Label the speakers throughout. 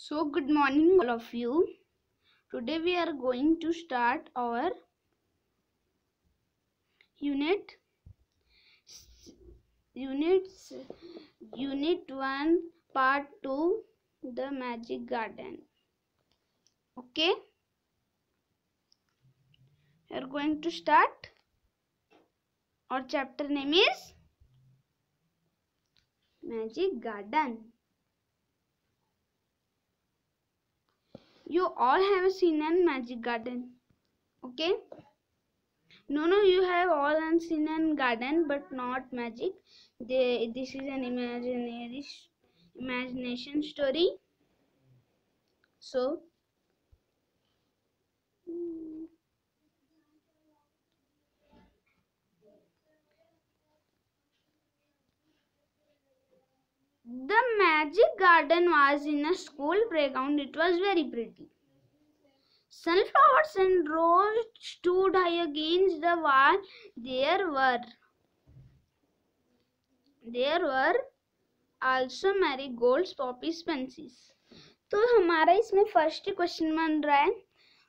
Speaker 1: So good morning all of you. Today we are going to start our unit unit 1 part 2, the magic garden. Okay, we are going to start. Our chapter name is magic garden. You all have seen a magic garden. Okay, no, you have all seen a garden but not magic. This is an imagination story. So the magic garden was in a school playground. It was very pretty. Sunflowers and roses stood high against the wall. There were also marigolds, poppies, pansies. तो हमारा इसमें first question बन रहा है,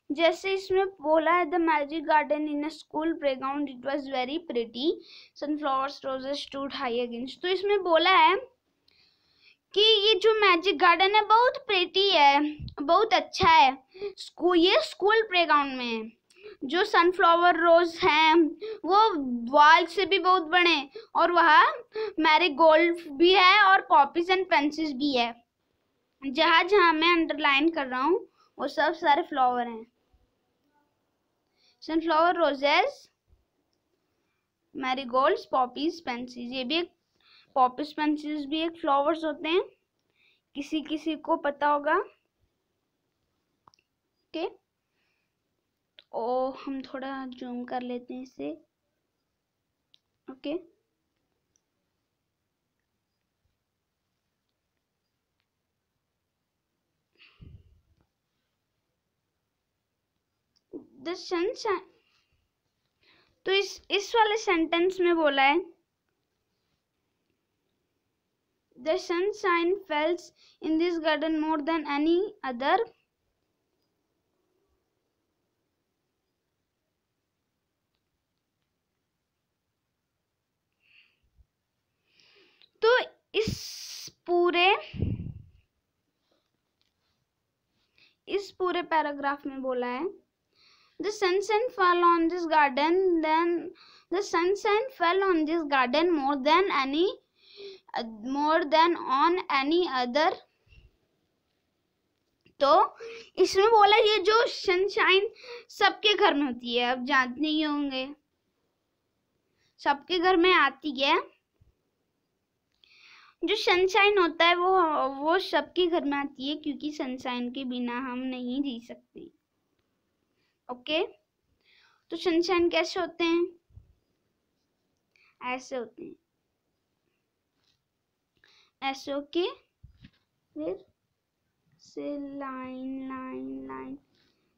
Speaker 1: जैसे इसमें बोला है the magic garden in a school playground it was very pretty, sunflowers roses stood high against. तो इसमें बोला है कि ये जो मैजिक गार्डन है बहुत प्रेटी है, बहुत अच्छा है. ये स्कूल प्लेग्राउंड में है. जो सनफ्लावर रोज हैं वो वॉल से भी बहुत बड़े, और वहाँ मैरीगोल्ड भी है और पॉपीज एंड पेंसिस भी है. जहाँ जहाँ मैं अंडरलाइन कर रहा हूँ वो सब सारे फ्लावर हैं. Sunflower roses, marigolds, poppies, pansies. ये भी एक पॉपीज पेंसिल्स भी एक फ्लावर्स होते हैं, किसी किसी को पता होगा. ओके, हम थोड़ा जूम कर लेते हैं इसे. Okay, the sunshine. तो इस वाले सेंटेंस में बोला है The sunshine falls in this garden more than any other. तो इस पूरे पैराग्राफ में बोला है The sunshine fell on this garden, then the sunshine fell on this garden more than on any other. तो इसमें बोला ये जो सनशाइन सबके घर में होती है, अब जानते ही होंगे सबके घर में आती है. जो सनशाइन होता है वो सबके घर में आती है, क्योंकि सनशाइन के बिना हम नहीं जी सकते. ओके, तो सनशाइन कैसे होते हैं? ऐसे होते हैं, ऐसे. ओके, फिर से line line line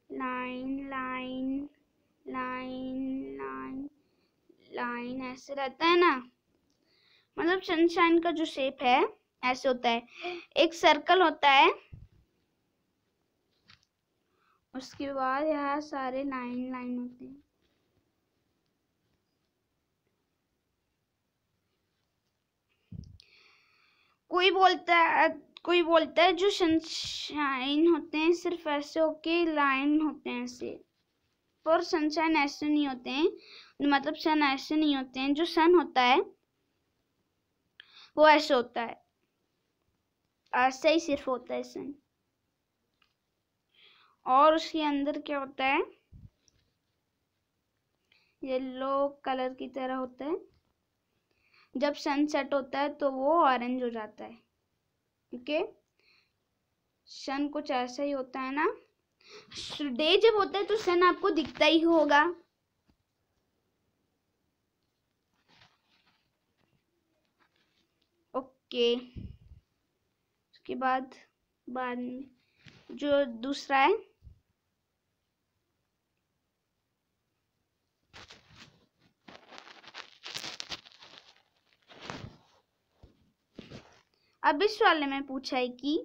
Speaker 1: line line line line line ऐसे रहता है ना. मतलब सनशाइन का जो शेप है ऐसे होता है. एक सर्कल होता है, उसके बाद यहाँ सारे लाइन लाइन होते हैं. कोई बोलता है जो सनशाइन होते हैं सिर्फ ऐसे होके लाइन होते हैं ऐसे, पर सनशाइन ऐसे नहीं होते हैं. मतलब सन ऐसे नहीं होते हैं. जो सन होता है वो ऐसे होता है, ऐसे ही सिर्फ होता है सन. और उसके अंदर क्या होता है? येलो कलर की तरह होता है. जब सनसेट होता है तो वो ऑरेंज हो जाता है. ओके, सन कुछ ऐसा ही होता है ना. डे जब होता है तो सन आपको दिखता ही होगा. ओके, उसके बाद में जो दूसरा है अब इस वाले में पूछा है कि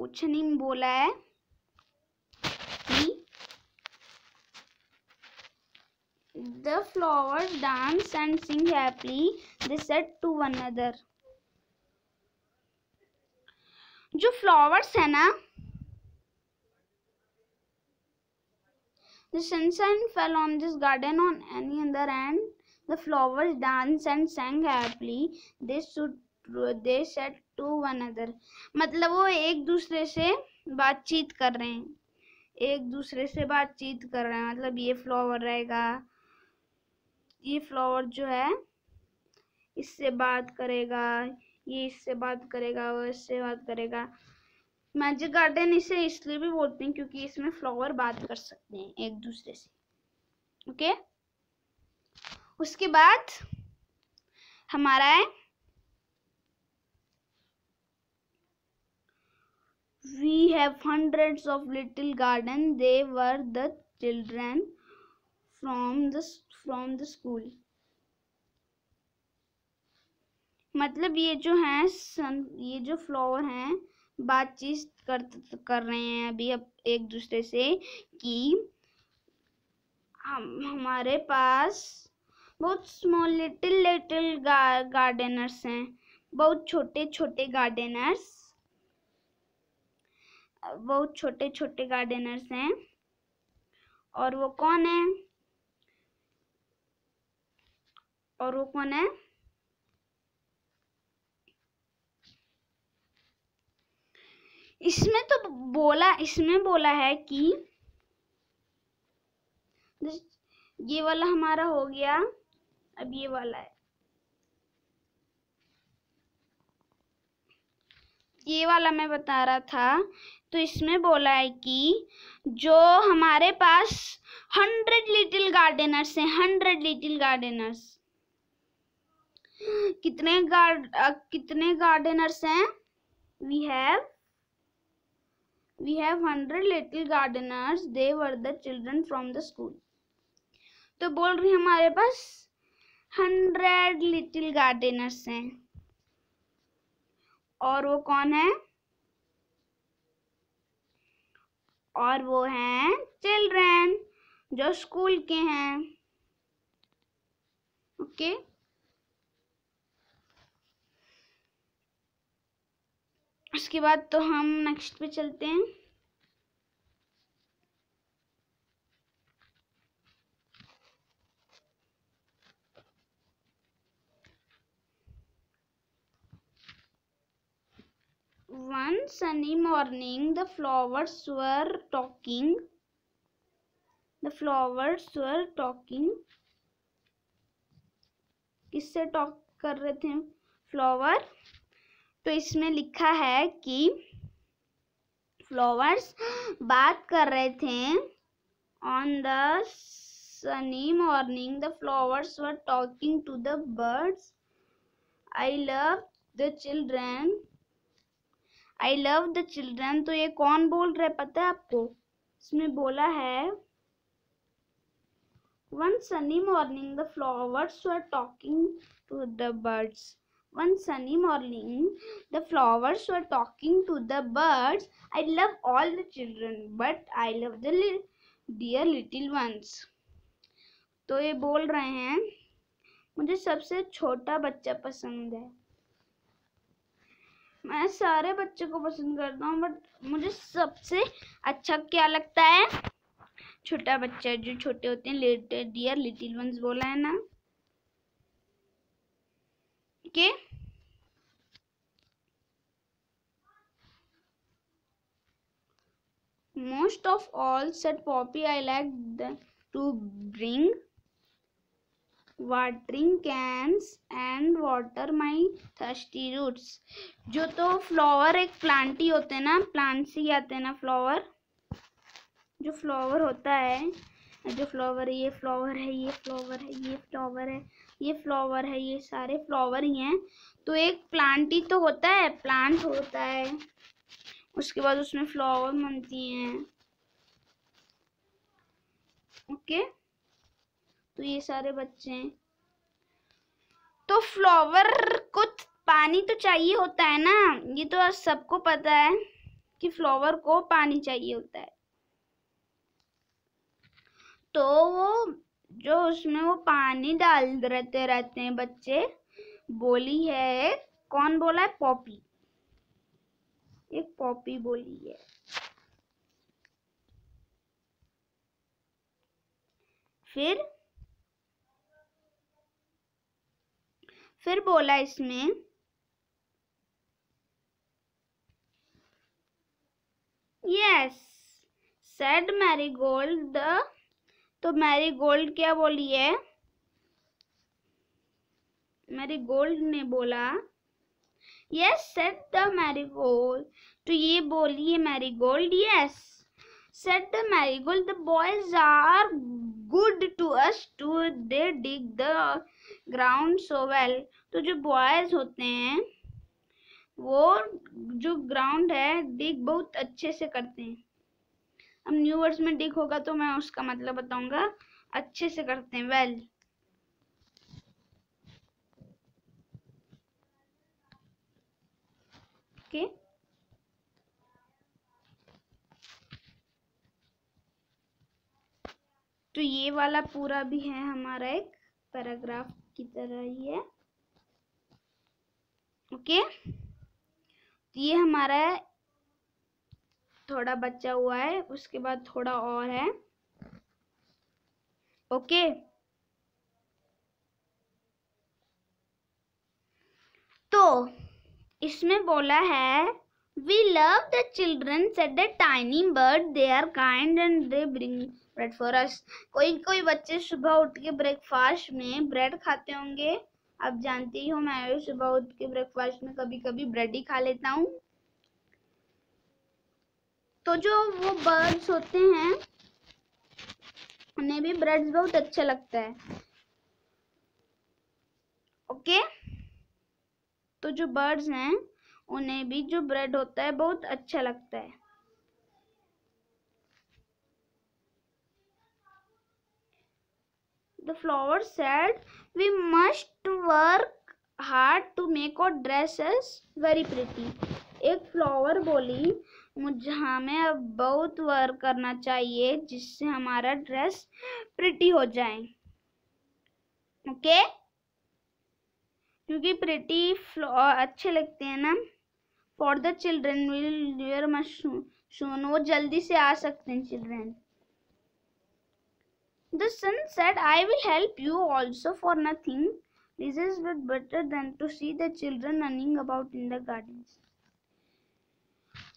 Speaker 1: क्वेश्चन में बोला है कि the flowers dance and sing happily, they said to one another. जो फ्लावर्स है ना, the sunshine fell on this garden on any other hand, the flowers danced and sang happily, they said to one another. मतलब वो एक दूसरे से बातचीत कर रहे हैं, एक दूसरे से बातचीत कर रहे हैं। मतलब ये फ्लावर रहेगा, ये फ्लावर जो है इससे बात करेगा, ये इससे बात करेगा, वो इससे बात करेगा। मैजिक गार्डन इसे इसलिए भी बोलते हैं क्योंकि इसमें फ्लावर बात कर सकते हैं एक दूसरे से। ओके, उसके बाद हमारा है we have hundreds of little garden, they were the children from the school. मतलब ये जो है ये जो फ्लावर हैं बातचीत कर रहे हैं अभी अब एक दूसरे से कि हमारे पास बहुत स्मॉल लिटिल गार्डनर्स हैं, बहुत छोटे छोटे गार्डनर्स, बहुत छोटे छोटे गार्डनर्स हैं। और वो कौन है? और वो कौन है? इसमें बोला है कि ये वाला हमारा हो गया, अब ये वाला है, ये वाला मैं बता रहा था। तो इसमें बोला है कि जो हमारे पास 100 लिटिल गार्डनर्स हैं, 100 लिटिल गार्डनर्स। कितने गार्डनर्स हैं? we have 100 little gardeners, they were the children from the school. तो बोल रही हमारे पास 100 लिटिल गार्डनर्स हैं, और वो कौन है? और वो हैं चिल्ड्रन, जो स्कूल के हैं। ओके, उसके बाद तो हम नेक्स्ट पे चलते हैं। One sunny morning, the flowers were talking. किससे टॉक कर रहे थे फ्लावर? तो इसमें लिखा है कि फ्लावर्स बात कर रहे थे। On the sunny morning, the flowers were talking to the birds. I love the children. तो ये कौन बोल रहा है पता है आपको? इसमें बोला है One sunny morning, the flowers were talking to the birds. One sunny morning, the flowers were talking to the birds. I love all the children, but I love the dear little ones. तो ये बोल रहे हैं मुझे सबसे छोटा बच्चा पसंद है। मैं सारे बच्चों को पसंद करता हूँ, बट मुझे सबसे अच्छा क्या लगता है? छोटा बच्चा, जो छोटे होते हैं, डियर लिटिल वंस बोला है ना। Okay, most of all, said Poppy, I like to bring watering cans and water my thirsty roots. जो तो फ्लावर एक प्लांट ही होते हैं ना, प्लांट से ही आते हैं ना फ्लावर। जो फ्लावर होता है, जो फ्लावर, ये फ्लावर है, ये फ्लावर है, ये फ्लावर है, ये फ्लावर है, ये सारे फ्लावर ही हैं। तो एक प्लांट ही तो होता है, प्लांट होता है, उसके बाद उसमें फ्लावर बनती हैं। ओके, तो ये सारे बच्चे हैं। तो फ्लावर को पानी तो चाहिए होता है ना, ये तो सबको पता है कि फ्लावर को पानी चाहिए होता है, तो वो जो उसमें वो पानी डाल रहते हैं बच्चे। बोली है, कौन बोला है? पॉपी, एक पॉपी बोली है। फिर बोला इसमें, यस सेड मैरीगोल्ड द, तो मैरीगोल्ड क्या बोली है? मैरीगोल्ड ने बोला, यस सेड द मैरीगोल्ड, तो ये बोली है marigold, yes said the marigold the boys are good to us too, they dig the ground so well. तो जो बॉयज होते हैं वो जो ग्राउंड है डिग बहुत अच्छे से करते हैं। अब न्यू वर्ड्स में डिग होगा तो मैं उसका मतलब बताऊंगा, अच्छे से करते हैं, वेल। ओके, तो ये वाला पूरा भी है हमारा एक पैराग्राफ की तरह ही है। ओके, ये हमारा थोड़ा बचा हुआ है, उसके बाद थोड़ा और है। ओके, तो इसमें बोला है, we love the children said the tiny bird, they are kind and they bring bread for us. कोई बच्चे सुबह उठ के ब्रेकफास्ट में ब्रेड खाते होंगे। आप जानते ही हो, मैं भी सुबह उठ के ब्रेकफास्ट में कभी कभी ब्रेड ही खा लेता हूँ। तो जो वो बर्ड्स होते हैं उन्हें भी ब्रेड बहुत अच्छा लगता है। ओके, तो जो बर्ड्स हैं उन्हें भी जो ब्रेड होता है बहुत अच्छा लगता है। The flower said, "We must work hard to make our dresses very pretty." एक फ्लावर बोली, हमें अब बहुत वर्क करना चाहिए जिससे हमारा ड्रेस प्रिटी हो जाए। ओके, क्योंकि प्रिटी अच्छे लगते हैं ना। For the children will where must soon, वो जल्दी से आ सकते हैं children. The son said, "I will help you also for nothing. This is better than to see the children running about in the gardens."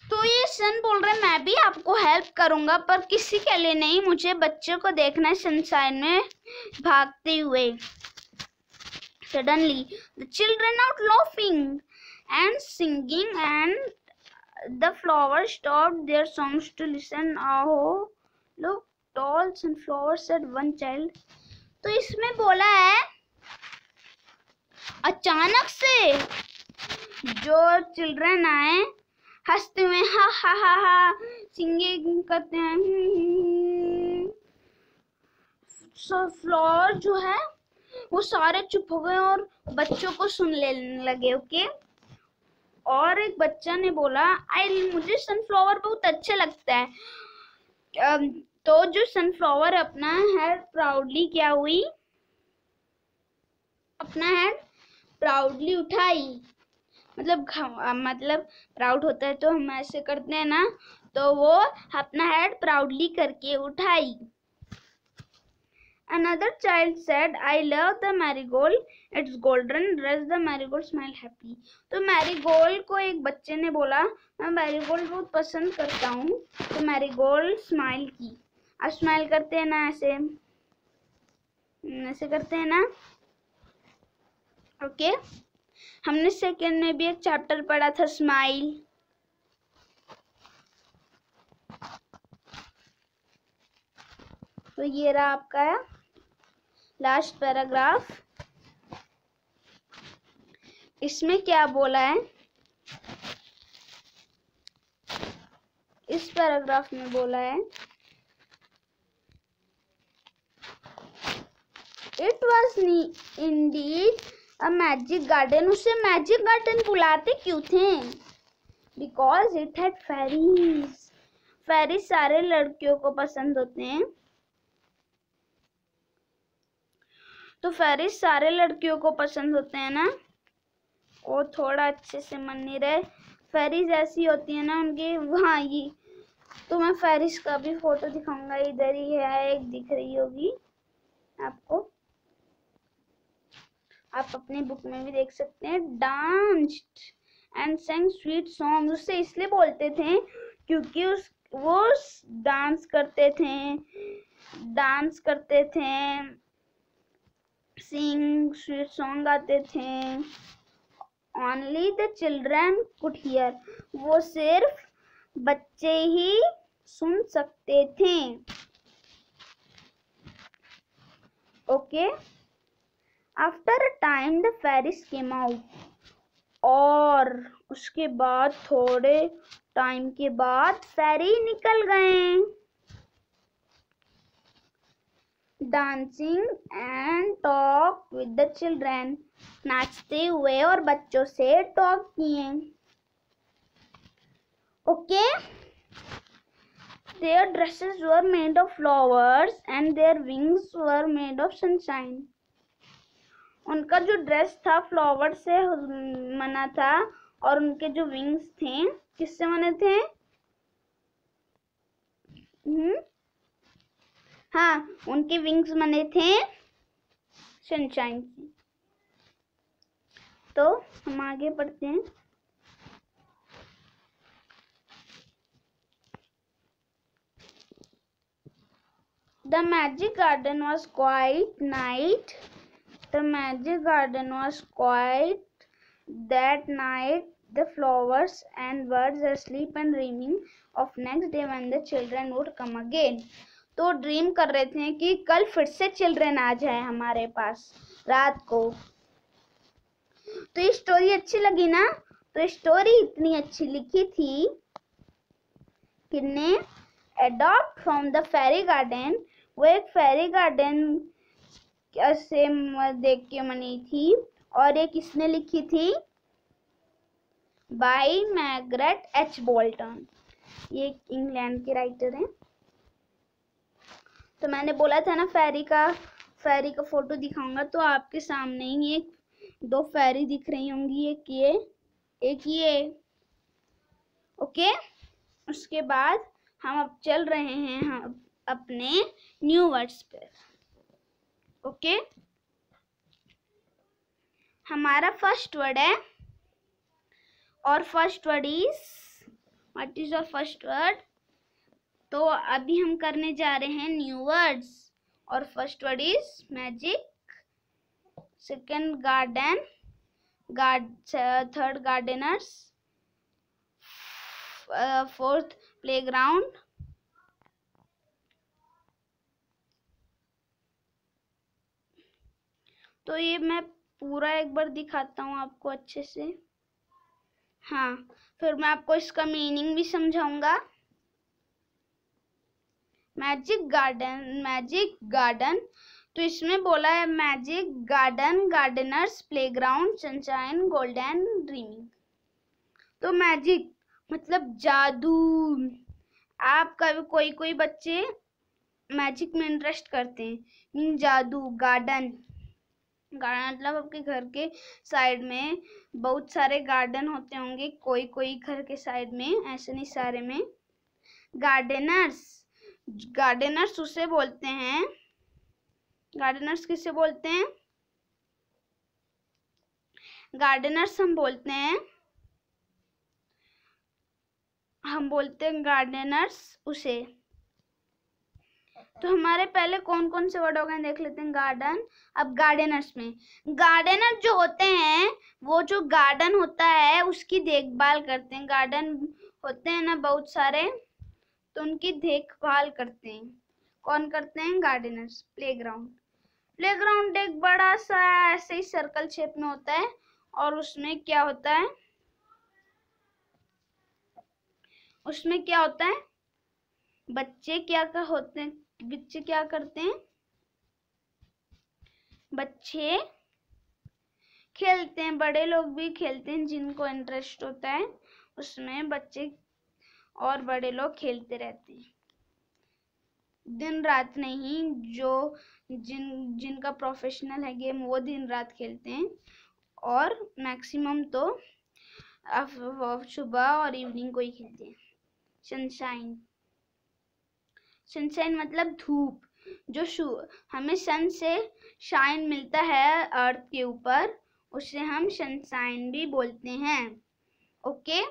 Speaker 1: तो ये सन बोल रहे, मैं भी आपको हेल्प करूंगा पर किसी के लिए नहीं, मुझे बच्चों को देखना है सनशाइन में भागते हुए। Suddenly, the children out laughing and singing, and the flowers stopped their songs to listen. Oh, look, tall sunflowers, said one child. तो इसमें बोला है, अचानक से जो चिल्ड्रन आए हंसते हुए, हा हा हा हा सिंगिंग करते हैं। सो फ्लावर जो है वो सारे चुप हो गए और बच्चों को सुन लेने लगे। ओके, और एक बच्चा ने बोला, मुझे सनफ्लावर बहुत अच्छा लगता है। तो जो सनफ्लावर अपना हेड प्राउडली क्या हुई, अपना हेड प्राउडली उठाई। मतलब प्राउड होता है तो हम ऐसे करते हैं ना, तो वो अपना हेड प्राउडली करके उठाई। Another child said, "I love the marigold. Its golden dress the marigold smile happy." तो मैरीगोल्ड को एक बच्चे ने बोला, मैं मैरीगोल्ड बहुत पसंद करता हूँ। तो मैरीगोल्ड स्माइल की। आप स्माइल करते हैं ना, ऐसे करते हैं ना। ओके, हमने सेकेंड में भी एक चैप्टर पढ़ा था, स्माइल। तो ये रहा आपका लास्ट पैराग्राफ। इसमें क्या बोला है, इस पैराग्राफ में बोला है, it was indeed a magic garden. उसे मैजिक गार्डन बुलाते क्यों थे? Because it had fairies. Fairies सारे लड़कियों को पसंद होते हैं, तो फेरीज सारे लड़कियों को पसंद होते हैं ना। और थोड़ा अच्छे से मन नहीं रहे, फेरीज ऐसी होती है ना उनकी। हाँ, ये तो मैं फेरिस का भी फोटो दिखाऊंगा, इधर ही है, एक दिख रही होगी आपको, आप अपनी बुक में भी देख सकते हैं। Danced and sang sweet song, उससे इसलिए बोलते थे क्योंकि वो डांस करते थे, सिंग स्वीट सॉन्ग गाते थे। Only the children could hear, वो सिर्फ बच्चे ही सुन सकते थे। Okay, after a time the fairies came out, और उसके बाद थोड़े टाइम के बाद फेरी निकल गए। Dancing and talk with the children, नाचते हुए और बच्चों से टॉक किए। Okay, their dresses were made of flowers and their wings were made of sunshine. उनका जो ड्रेस था फ्लावर से बना था, और उनके जो विंग्स थे किससे बने थे? हाँ, उनके विंग्स बने थे सनशाइन से। तो हम आगे बढ़ते हैं। The magic garden was quiet night. The magic garden was quiet that night. The flowers and birds were asleep and dreaming of next day when the children would come again. तो dream कर रहे थे कि कल फिर से children आ जाए हमारे पास रात को। तो ये स्टोरी अच्छी लगी ना? तो स्टोरी इतनी अच्छी लिखी थी किसने? Adopt from the fairy garden. वो एक फेरी गार्डन से देख के बनी थी, और ये किसने लिखी थी? By Margaret H Bolton. ये इंग्लैंड के राइटर हैं। तो मैंने बोला था ना फेरी का फोटो दिखाऊंगा, तो आपके सामने ही एक दो फेरी दिख रही होंगी, एक ये। ओके, उसके बाद हम अब चल रहे हैं हम अपने न्यू वर्ड्स पर। ओके, हमारा फर्स्ट वर्ड है, और first word is, what is your first word? तो अभी हम करने जा रहे हैं न्यू वर्ड्स, और first word is magic, second garden, third Gardner's, fourth playground, तो ये मैं पूरा एक बार दिखाता हूँ आपको अच्छे से। हाँ, फिर मैं आपको इसका मीनिंग भी समझाऊंगा। मैजिक गार्डन, तो इसमें बोला है magic garden, Gardner's, playground, sunshine, golden dreaming. तो मैजिक मतलब जादू। आपका कोई बच्चे मैजिक में इंटरेस्ट करते हैं, जादू। गार्डन मतलब आपके घर के साइड में बहुत सारे गार्डन होते होंगे, कोई घर के साइड में, ऐसे नहीं सारे में। गार्डनर्स उसे बोलते हैं, गार्डनर्स किसे बोलते हैं? गार्डनर्स हम बोलते हैं गार्डनर्स उसे। तो हमारे पहले कौन कौन से वर्ड हो गए देख लेते हैं। गार्डन। अब गार्डनर्स में, गार्डनर जो होते हैं वो जो गार्डन होता है उसकी देखभाल करते हैं। गार्डन होते हैं ना बहुत सारे, तो उनकी देखभाल करते हैं। कौन करते हैं? गार्डनर्स। प्लेग्राउंड एक बड़ा सा ऐसे ही सर्कल शेप में होता है, और उसमें क्या होता है? बच्चे क्या करते हैं? बच्चे खेलते हैं, बड़े लोग भी खेलते हैं जिनको इंटरेस्ट होता है उसमें बच्चे और बड़े लोग खेलते रहते हैं, दिन रात नहीं। जो जिनका प्रोफेशनल है गेम वो दिन रात खेलते हैं, और मैक्सिमम तो सुबह और इवनिंग को ही खेलते हैं। सनशाइन, सनशाइन मतलब धूप। जो हमें सन से शाइन मिलता है अर्थ के ऊपर, उसे हम सनशाइन भी बोलते हैं। ओके।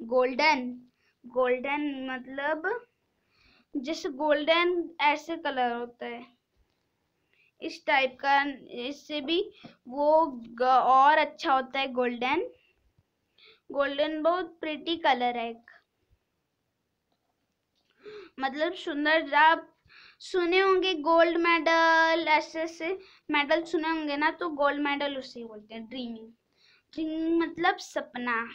Speaker 1: गोल्डन, गोल्डन मतलब जैसे गोल्डन ऐसे कलर होता है, इस टाइप का, इससे भी वो और अच्छा होता है गोल्डन। गोल्डन बहुत प्रिटी कलर है, मतलब सुंदर। आप सुने होंगे गोल्ड मेडल, ऐसे ऐसे मेडल सुने होंगे ना, तो गोल्ड मेडल उसे बोलते हैं। ड्रीमिंग, ड्रीमिंग मतलब सपना,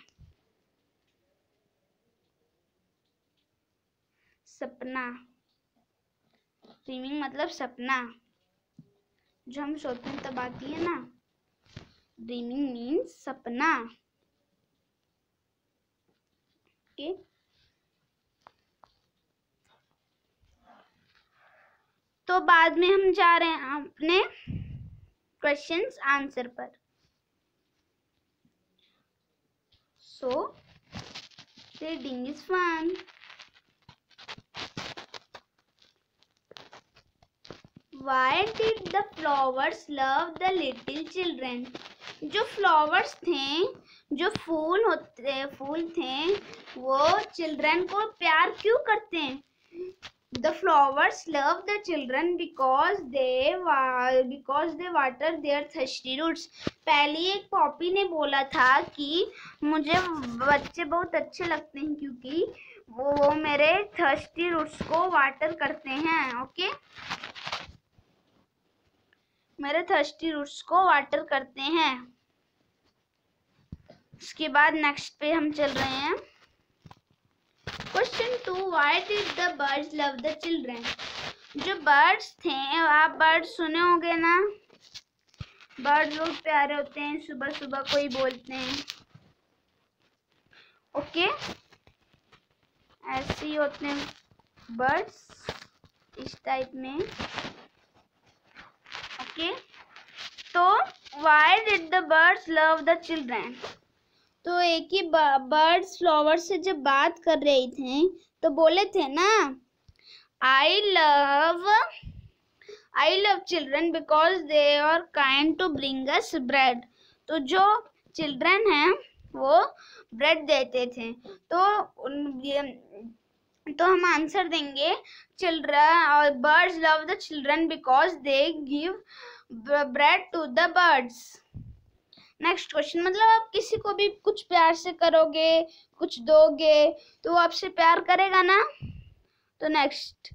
Speaker 1: सपना। ड्रीमिंग मतलब सपना, जो हम सोचते हैं तब आती है ना। ड्रीमिंग मीन्स सपना। ओके। तो बाद में हम जा रहे हैं अपने क्वेश्चंस आंसर पर। So reading is fun. Why did the flowers love the little children? जो फ्लावर्स थे, जो फूल थे, वो चिल्ड्रन को प्यार क्यों करते हैं? The flowers love the children because they water their thirsty roots. पहले एक पॉपी ने बोला था कि मुझे बच्चे बहुत अच्छे लगते हैं क्योंकि वो मेरे थर्स्टी रूट्स को वाटर करते हैं। ओके, मेरे थर्स्टी रूट्स को वाटर करते हैं। उसके बाद नेक्स्ट पे हम चल रहे हैं। Question 2, why did the birds love the children? जो बर्ड्स थे, आप बर्ड्स सुने होंगे ना, बर्ड्स बहुत प्यारे होते हैं, सुबह सुबह कोई बोलते हैं। ओके, ऐसे ही होते हैं बर्ड्स, इस टाइप में। ओके, तो why did the birds love the children? तो एक ही बर्ड्स फ्लावर से जब बात कर रहे थे तो बोले थे ना, I love children because they are kind to bring us bread. तो जो चिल्ड्रन हैं वो ब्रेड देते थे, तो हम आंसर देंगे चिल्ड्रन, और birds love the children because they give bread to the birds. Next question, मतलब आप किसी को भी कुछ प्यार से करोगे, कुछ दोगे, तो वो आपसे प्यार करेगा ना। तो next,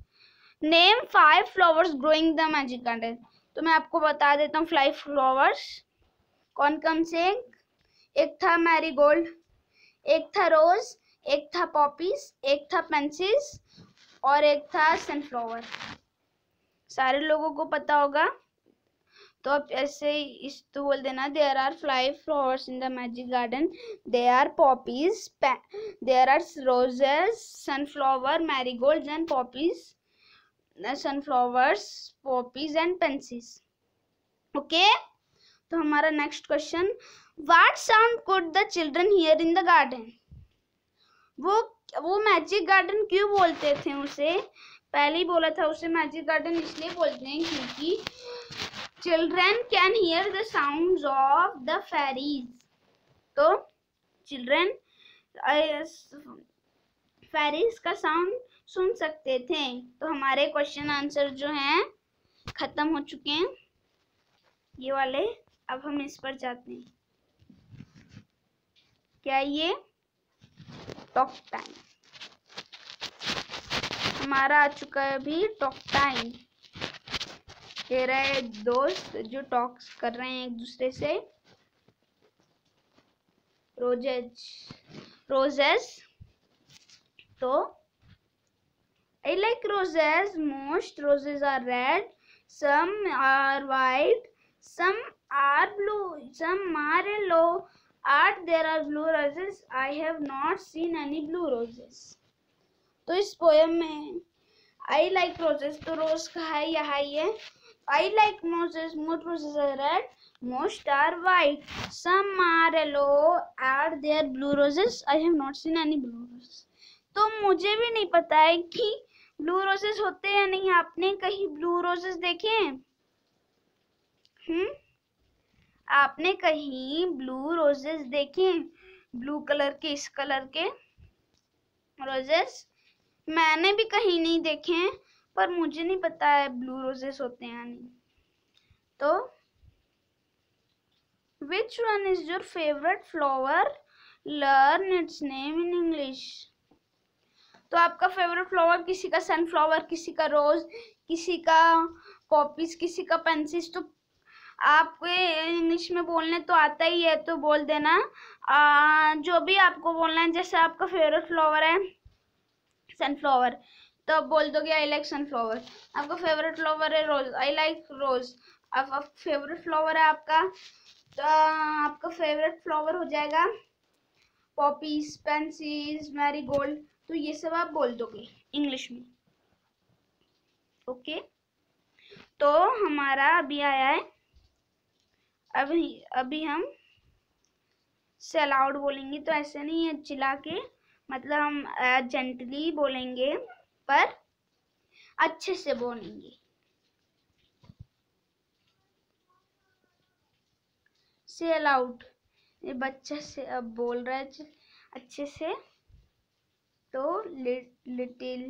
Speaker 1: name 5 flowers growing the magic garden. तो मैं आपको बता देता हूँ 5 फ्लावर्स कौन कौन से। एक था मैरीगोल्ड, एक था रोज, एक था पॉपीज, एक था पेंसिस, और एक था सनफ्लावर। सारे लोगों को पता होगा। तो आप ऐसे इस तो बोल देना, there are 5 flowers in the magic garden, there are poppies, there are roses, sunflower, marigold and poppies, sunflowers, poppies and pansies. Okay, तो हमारा next question, what sound could the children hear in the garden? वो magic garden क्यों बोलते थे उसे? पहले ही बोला था उसे मैजिक गार्डन इसलिए बोलते हैं क्योंकि children can hear the sounds of the fairies. तो children fairies का साउंड सुन सकते थे। तो हमारे क्वेश्चन आंसर जो हैं खत्म हो चुके हैं ये वाले। अब हम इस पर जाते हैं। क्या ये टॉक टाइम हमारा आ चुका है अभी। टॉक टाइम, ये रहे दोस्त जो टॉक्स कर रहे हैं एक दूसरे से। रोजेस, तो I like roses most. Roses are red, some are white, some are blue, some are yellow, Art there are blue roses, I have not seen any blue roses. तो इस पोएम में I like roses, तो रोज का है यहाँ ये. I like roses, most roses are red, most are white, some are yellow. Are there blue roses? I have not seen any blue roses. तो मुझे भी नहीं पता है कि ब्लू रोजेस होते हैं या नहीं. आपने कहीं ब्लू रोजेस देखे हैं? आपने कहीं ब्लू रोजेस देखे? ब्लू कलर के, इस कलर के रोजेस मैंने भी कहीं नहीं देखे हैं, पर मुझे नहीं पता है ब्लू रोजेस होते हैं या नहीं. तो which one is your favorite flower? Learn its name in English. तो आपका फेवरेट फ्लावर, किसी का सनफ्लावर, किसी का रोज, किसी का पॉपीज, किसी का पेंसिस. तो आपको इंग्लिश में बोलने तो आता ही है, तो बोल देना जो भी आपको बोलना है. जैसे आपका फेवरेट फ्लावर है सनफ्लावर, तो आप बोल दोगे आई लाइक सनफ्लावर. आपका फेवरेट फ्लावर है रोज, आई लाइक रोज. अब फेवरेट फ्लावर है आपका, तो आपका फेवरेट फ्लावर हो जाएगा पॉपीज, पेंसिस, मैरीगोल्ड. तो ये सब आप बोल दोगे इंग्लिश में. ओके, तो हमारा अभी आया है. अभी हम से अलाउड बोलेंगे, तो ऐसे नहीं है चिल्ला के, मतलब हम जेंटली बोलेंगे पर अच्छे से बोलेंगे. से अलाउड, ये बच्चा से अब बोल रहा है अच्छे से. तो little,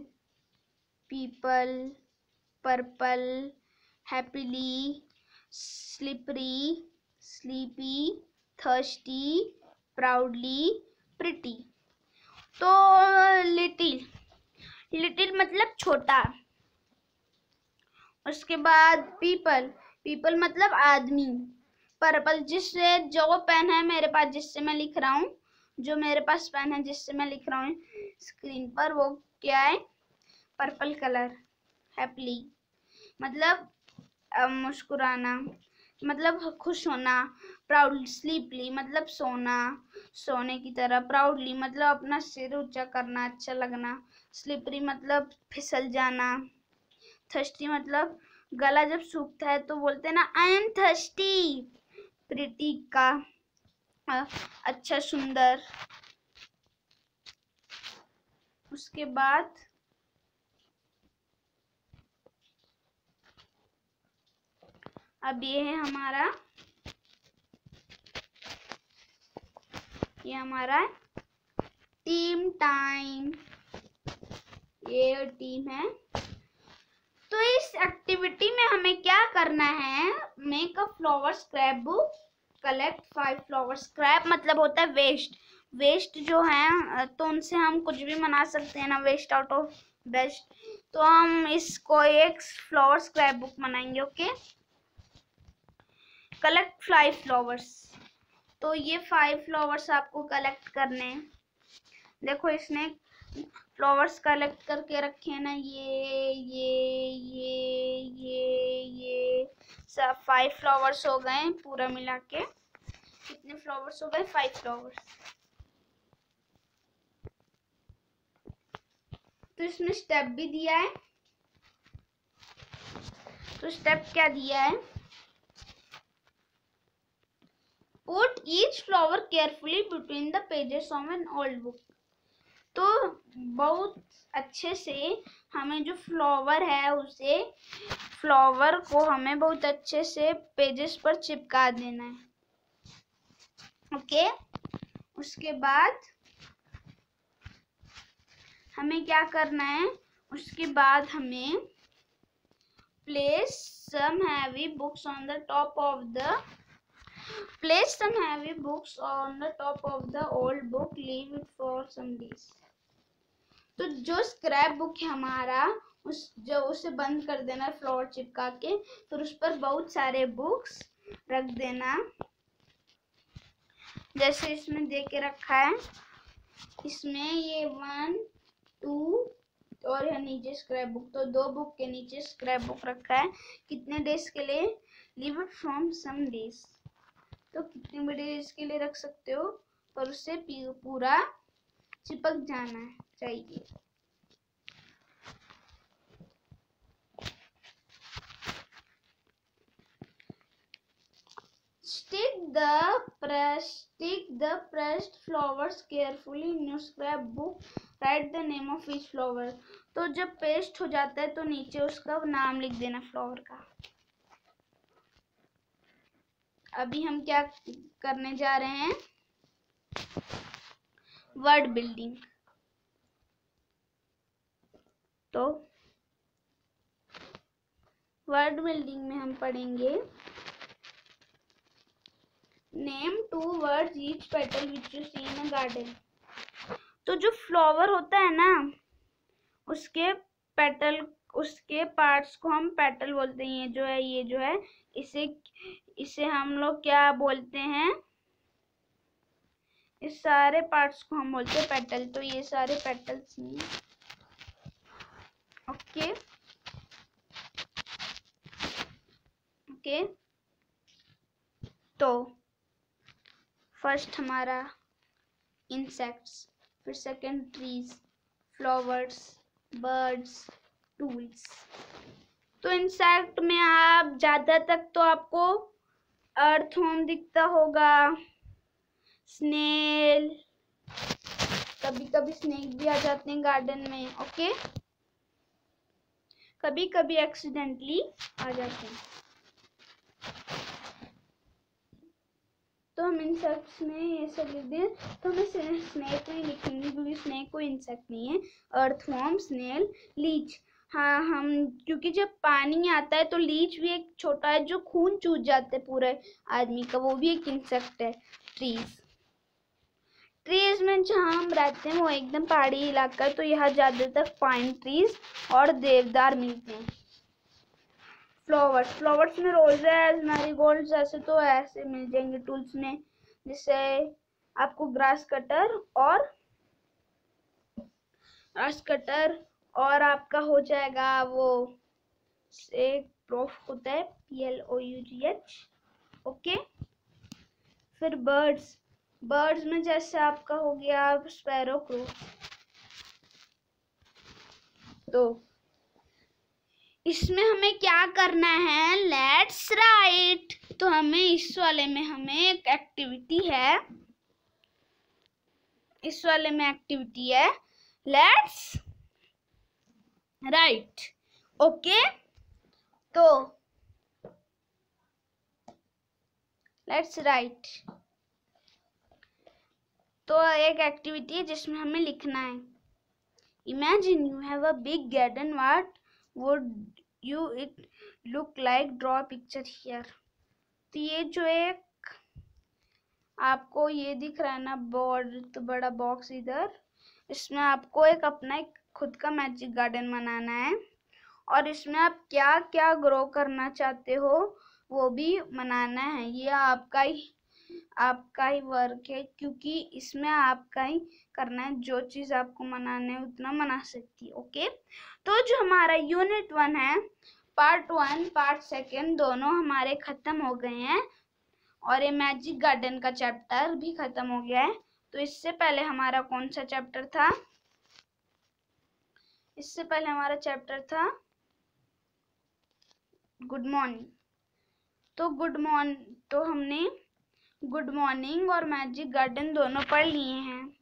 Speaker 1: people, purple, happily, slippery, sleepy, thirsty, proudly, pretty. तो लिटिल, लिटिल मतलब छोटा. उसके बाद पीपल, पीपल मतलब आदमी. पर्पल, जिससे जो पेन है मेरे पास जिससे मैं लिख रहा हूँ, जो मेरे पास पेन है जिससे मैं लिख रहा हूँ स्क्रीन पर, वो क्या है? Purple colour. हैप्पीली मतलब मुस्कुराना, मतलब खुश होना. प्राउडली, स्लीपली मतलब सोना, सोने की तरह. प्राउडली मतलब अपना सिर ऊंचा करना, अच्छा लगना. स्लिपरी मतलब फिसल जाना. थर्स्टी मतलब गला जब सूखता है तो बोलते हैं ना आई एम थर्स्टी. प्रिटी का अच्छा, सुंदर. उसके बाद अब ये है हमारा, ये हमारा टीम टाइम. ये टीम है. तो इस एक्टिविटी में हमें क्या करना है? Make a flower scrap book, collect 5 flower. Scrap मतलब होता है वेस्ट. वेस्ट जो है तो उनसे हम कुछ भी बना सकते हैं ना, वेस्ट आउट ऑफ बेस्ट. तो हम इसको एक फ्लावर स्क्रैप बुक बनाएंगे. Okay, collect 5 flowers. तो ये 5 फ्लावर्स आपको कलेक्ट करने हैं. देखो इसने फ्लावर्स कलेक्ट करके रखे हैं ना, ये सब 5 फ्लावर्स हो गए पूरा मिला के. कितने फ्लावर्स हो गए? 5 फ्लावर्स. तो इसमें स्टेप भी दिया है. तो स्टेप क्या दिया है? Put each flower carefully between the pages of an old book. तो बहुत अच्छे से हमें जो फ्लावर है उसे, फ्लावर को हमें बहुत अच्छे से पेजेस पर चिपका देना है. ओके, उसके बाद हमें क्या करना है? उसके बाद हमें place some heavy books on the top of the old book, leave it for some days. तो जो स्क्रैप बुक है हमारा, उसे बंद कर देना फ्लावर चिपका के. फिर उस पर बहुत सारे बुक्स रख देना, जैसे इसमें दे के रखा है. इसमें ये 1, 2 और यहाँ नीचे स्क्रैप बुक. तो 2 बुक के नीचे स्क्रैप बुक रखा है. कितने डेज के लिए? Leave it from some days. तो कितनी बड़ी डेज के लिए रख सकते हो, पर उससे पूरा चिपक जाना चाहिए। Stick the pressed flowers carefully in your scrapbook. Write the name of each flower. तो जब पेस्ट हो जाता है तो नीचे उसका नाम लिख देना फ्लावर का। अभी हम क्या करने जा रहे हैं, वर्ड बिल्डिंग। तो वर्ड बिल्डिंग में हम पढ़ेंगे name 2 words each petal which you see in a garden. तो जो फ्लावर होता है ना, उसके पेटल, उसके पार्ट्स को हम पेटल बोलते हैं। ये जो है इसे हम लोग क्या बोलते हैं, इस सारे पार्ट्स को हम बोलते हैं पेटल। तो ये सारे पेटल्स हैं। Okay okay. तो फर्स्ट हमारा इंसेक्ट्स, फिर second trees, flowers, birds, tools. तो इंसेक्ट में आप ज्यादा तक तो आपको अर्थवर्म दिखता होगा, स्नेल, कभी कभी स्नेक भी आ जाते हैं गार्डन में। ओके, कभी कभी एक्सीडेंटली आ जाते हैं। तो हम इंसेक्ट्स में ये सब लिख दें, तो हमें स्नेक नहीं लिखेंगे क्योंकि स्नेक कोई इंसेक्ट नहीं है। Earthworm, snail, leech. हाँ, हम क्योंकि जब पानी आता है तो लीच भी एक छोटा है जो खून चूस जाते हैं पूरे आदमी का, वो भी एक इंसेक्ट है। ट्रीज में जहाँ हम रहते हैं वो एकदम पहाड़ी इलाका है, तो यहाँ ज्यादातर पाइन ट्रीज और देवदार मिलते हैं। फ्लावर्स में रोजेस, मैरीगोल्ड्स ऐसे तो ऐसे मिल जाएंगे टूल्स में, जिससे आपको ग्रास कटर और आपका हो जाएगा वो एक प्रूफ होता है PLOUGH। ओके, फिर बर्ड्स में जैसे आपका हो गया स्पैरो क्रो। तो इसमें हमें क्या करना है, लेट्स राइट। तो हमें इस वाले में हमें एक एक्टिविटी है, इस वाले में एक्टिविटी है लेट्स राइट। ओके, तो लेट्स राइट। तो एक एक्टिविटी है जिसमें हमें लिखना है, imagine you have a big garden, what would you it look like, draw a picture here। तो ये जो एक आपको ये दिख रहा है ना बहुत बड़ा बॉक्स इधर, इसमें आपको एक अपना एक खुद का मैजिक गार्डन बनाना है और इसमें आप क्या क्या ग्रो करना चाहते हो वो भी बनाना है। ये आपका ही वर्क है क्योंकि इसमें आपका ही करना है, जो चीज आपको मनाना है उतना मना सकती है। ओके, तो जो हमारा यूनिट 1 है, पार्ट 1 पार्ट 2 दोनों हमारे खत्म हो गए हैं और ये मैजिक गार्डन का चैप्टर भी खत्म हो गया है। तो इससे पहले हमारा कौन सा चैप्टर था, इससे पहले हमारा चैप्टर था गुड मॉर्निंग। तो हमने गुड मॉर्निंग और मैजिक गार्डन दोनों पढ़ लिए हैं।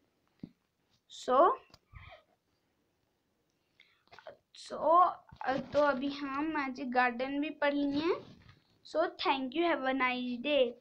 Speaker 1: तो अभी हम मैजिक गार्डन भी पढ़ लिए हैं। Thank you, have a nice day.